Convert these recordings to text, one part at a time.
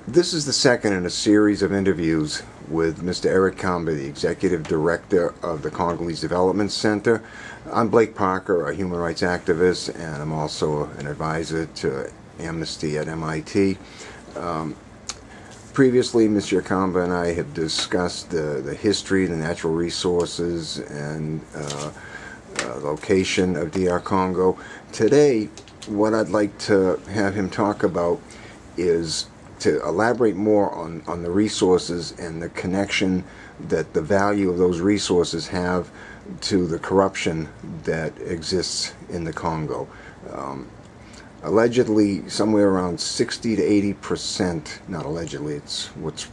This is the second in a series of interviews with Mr. Eric Kamba, the Executive Director of the Congolese Development Center. I'm Blake Parker, a human rights activist, and I'm also an advisor to Amnesty at MIT. Previously, Mr. Kamba and I have discussed the history, the natural resources, and location of DR Congo. Today, what I'd like to have him talk about is to elaborate more on the resources and the connection that the value of those resources have to the corruption that exists in the Congo. Allegedly, somewhere around 60 to 80%, not allegedly, it's what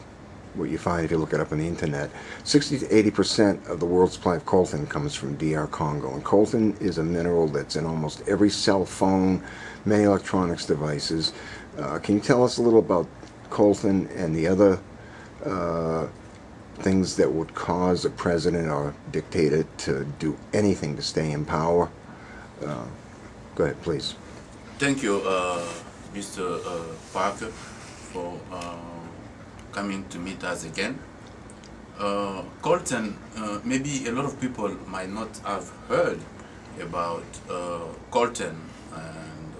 you find if you look it up on the internet, 60 to 80% of the world's supply of coltan comes from DR Congo. And coltan is a mineral that's in almost every cell phone, many electronics devices. Can you tell us a little about coltan and the other things that would cause a president or dictator to do anything to stay in power? Go ahead, please. Thank you, Mr. Parker, for coming to meet us again. Coltan, maybe a lot of people might not have heard about coltan and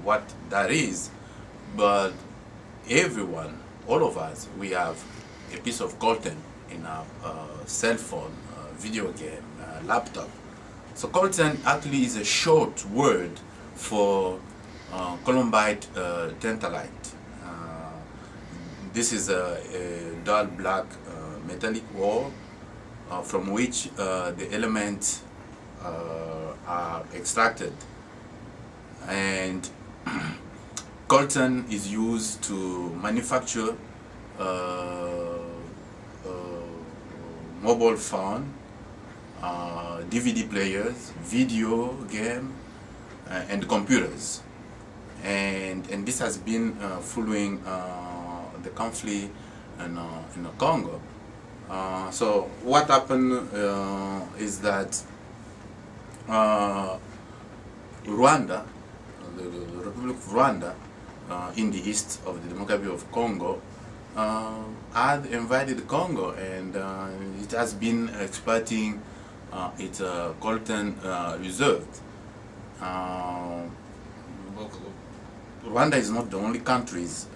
what that is, but everyone, all of us, we have a piece of coltan in our cell phone, video game, laptop. So coltan actually is a short word for columbite tantalite. This is a dull black metallic ore from which the elements are extracted, and coltan is used to manufacture mobile phone, DVD players, video game, and computers. And this has been following the conflict in Congo. So what happened is that Rwanda, the Republic of Rwanda, in the east of the Democracy of Congo, had invaded Congo, and it has been exploiting its coltan reserve. Rwanda is not the only countries.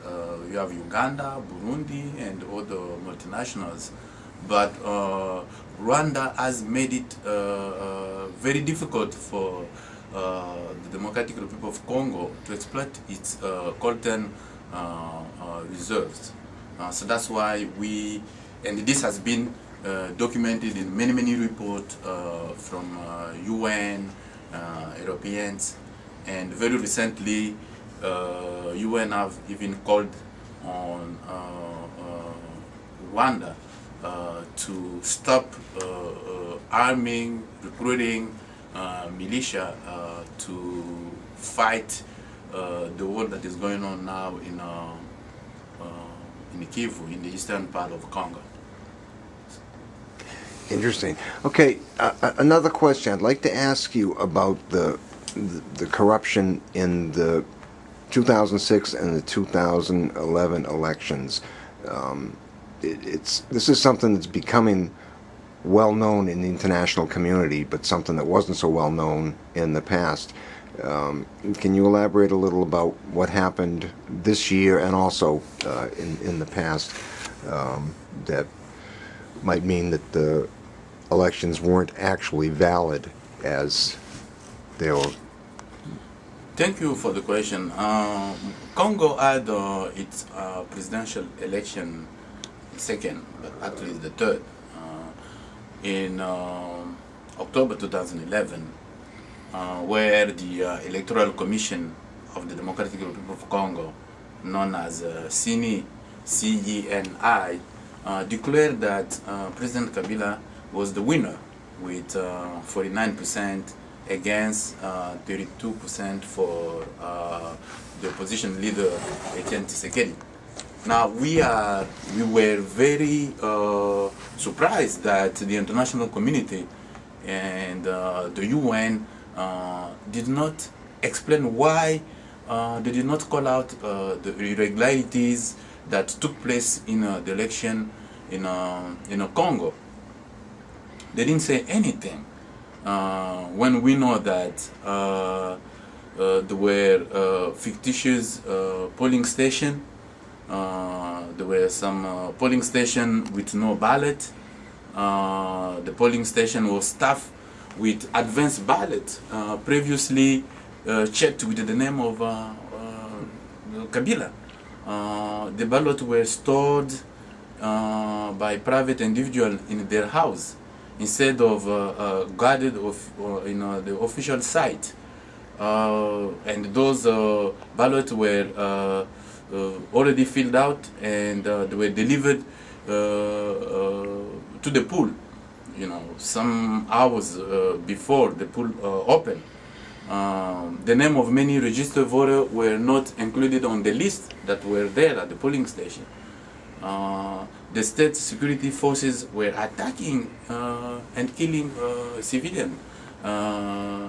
You have Uganda, Burundi, and other multinationals. But Rwanda has made it very difficult for the Democratic Republic of Congo to exploit its coltan reserves. So that's why and this has been documented in many reports from UN, Europeans, and very recently UN have even called on Rwanda to stop arming, recruiting militia to fight the war that is going on now in Kivu, in the eastern part of Congo. Interesting. Okay, another question. I'd like to ask you about the corruption in the 2006 and the 2011 elections. This is something that's becoming well known in the international community, but something that wasn't so well known in the past. Can you elaborate a little about what happened this year and also in the past that might mean that the elections weren't actually valid as they were? Thank you for the question. Congo had its presidential election second, but actually the third, in October 2011, where the Electoral Commission of the Democratic Republic of Congo, known as CENI, CENI, declared that President Kabila was the winner with 49% against 32% for the opposition leader Etienne Tshisekedi. Now we were very surprised that the international community and the UN did not explain why they did not call out the irregularities that took place in the election in Congo. They didn't say anything. When we know that there were fictitious polling stations, there were some polling stations with no ballot. The polling station was staffed with advanced ballot, previously checked with the name of Kabila. The ballots were stored by private individuals in their house instead of guarded in the official site. And those ballots were already filled out, and they were delivered to the pool, some hours before the pool opened. The name of many registered voters were not included on the list that were there at the polling station. The state security forces were attacking and killing civilians,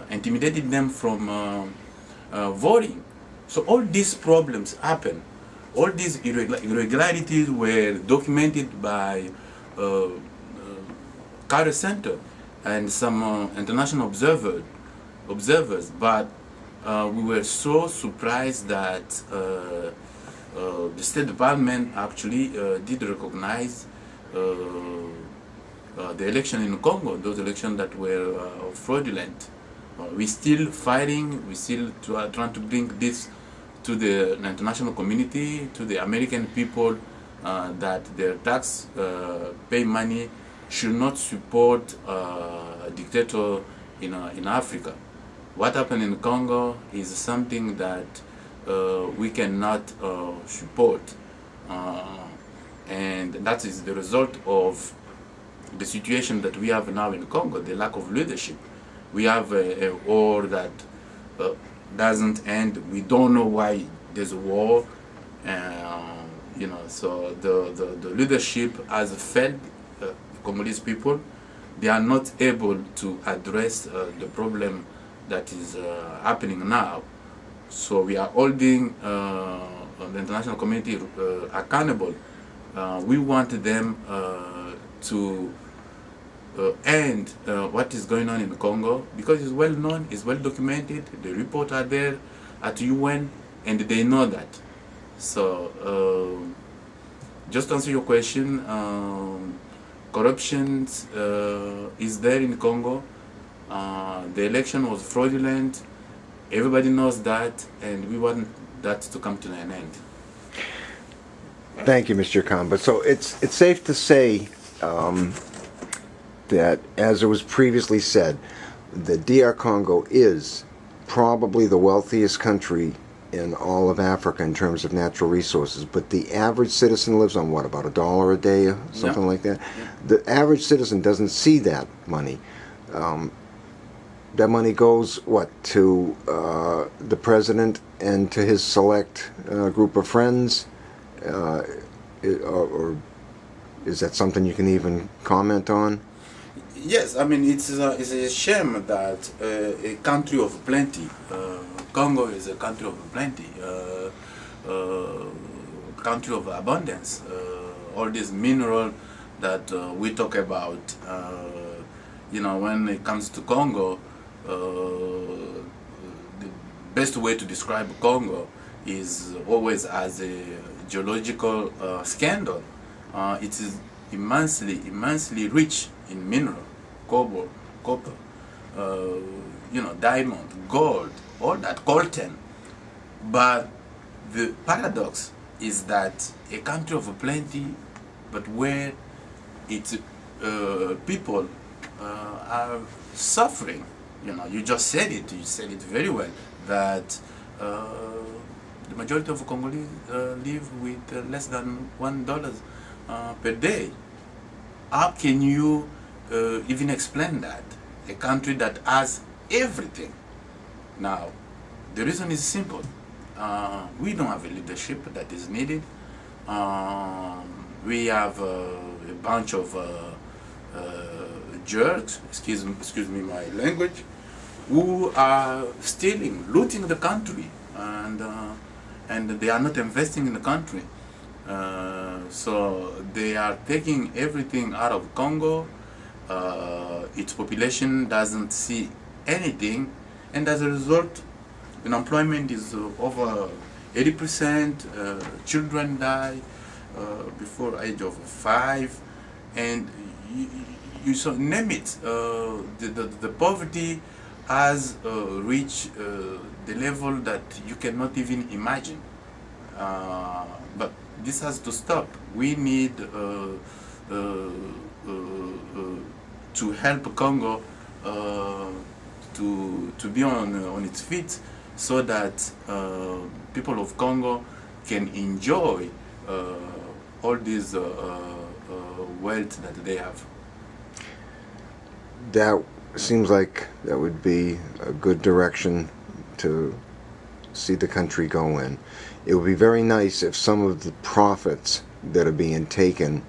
intimidating them from voting. So all these problems happened. All these irregularities were documented by Carter Center and some international observers, but we were so surprised that the State Department actually did recognize the election in Congo, those elections that were fraudulent. We're still fighting, we're still trying to bring this to the international community, to the American people, that their tax pay money should not support a dictator in Africa. What happened in Congo is something that we cannot support, and that is the result of the situation that we have now in Congo, the lack of leadership. We have a war that doesn't end. We don't know why there's a war, so the leadership has failed Congolese people. They are not able to address the problem that is happening now. So we are holding the international community accountable. We want them to end what is going on in Congo, because it's well known, it's well documented. The reports are there at UN, and they know that. So just to answer your question, corruption is there in Congo. The election was fraudulent. Everybody knows that, and we want that to come to an end. Thank you, Mr. Kamba. So it's safe to say that, as it was previously said, the DR Congo is probably the wealthiest country in all of Africa in terms of natural resources, but the average citizen lives on what, about $1 a day or something like that? Yeah. The average citizen doesn't see that money. That money goes, what, to the president and to his select group of friends? Or is that something you can even comment on? Yes, I mean, it's a shame that a country of plenty, Congo is a country of plenty, country of abundance, all these minerals that we talk about, when it comes to Congo, the best way to describe Congo is always as a geological scandal. It is immensely rich in mineral, copper, diamond, gold, all that, coltan. But the paradox is that a country of plenty, but where its people are suffering. You just said it. You said it very well. That the majority of Congolese live with less than $1 per day. How can you even explain that? A country that has everything. Now, the reason is simple. We don't have a leadership that is needed. We have a bunch of jerks, excuse me my language, who are stealing, looting the country, and they are not investing in the country. So they are taking everything out of Congo. Its population doesn't see anything, and as a result, unemployment is over 80%. Children die before age of 5, and you so name it. The poverty has reached the level that you cannot even imagine. But this has to stop. We need to help Congo to be on its feet, so that people of Congo can enjoy all this wealth that they have. That seems like that would be a good direction to see the country go in. It would be very nice if some of the profits that are being taken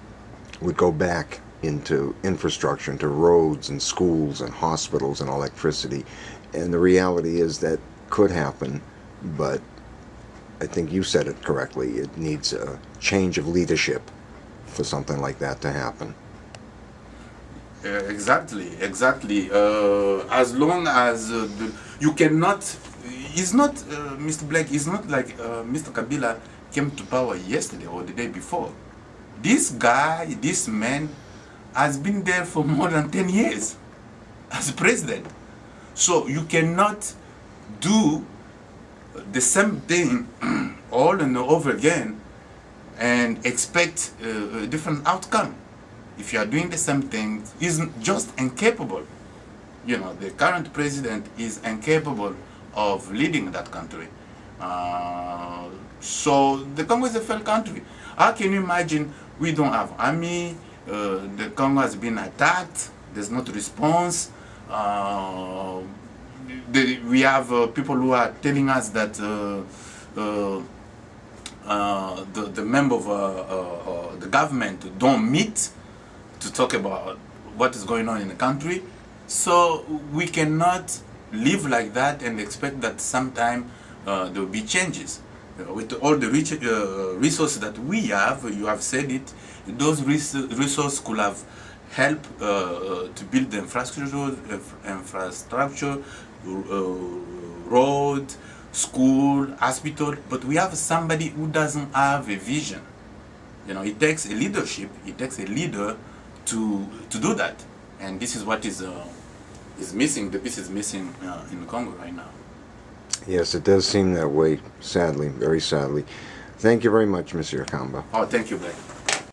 would go back into infrastructure, into roads and schools and hospitals and electricity. And the reality is that could happen, but I think you said it correctly. It needs a change of leadership for something like that to happen. Exactly. As long as you cannot, it's not Mr. Blake. It's not like Mr. Kabila came to power yesterday or the day before. This guy, this man, has been there for more than 10 years as president. So you cannot do the same thing all and over again and expect a different outcome. If you are doing the same thing, is just incapable. You know, the current president is incapable of leading that country. So the Congo is a failed country. How can you imagine we don't have army? The Congo has been attacked. There's not response. We have people who are telling us that the member of the government don't meet to talk about what is going on in the country. So we cannot live like that and expect that sometime there will be changes. With all the rich resources that we have, you have said it, those resources could have helped to build the infrastructure, road, school, hospital, but we have somebody who doesn't have a vision. You know, it takes a leadership, it takes a leader to do that, and this is what is missing. The piece is missing in Congo right now. Yes, it does seem that way, sadly, very sadly. Thank you very much, Monsieur Kamba. Oh, thank you, Blake.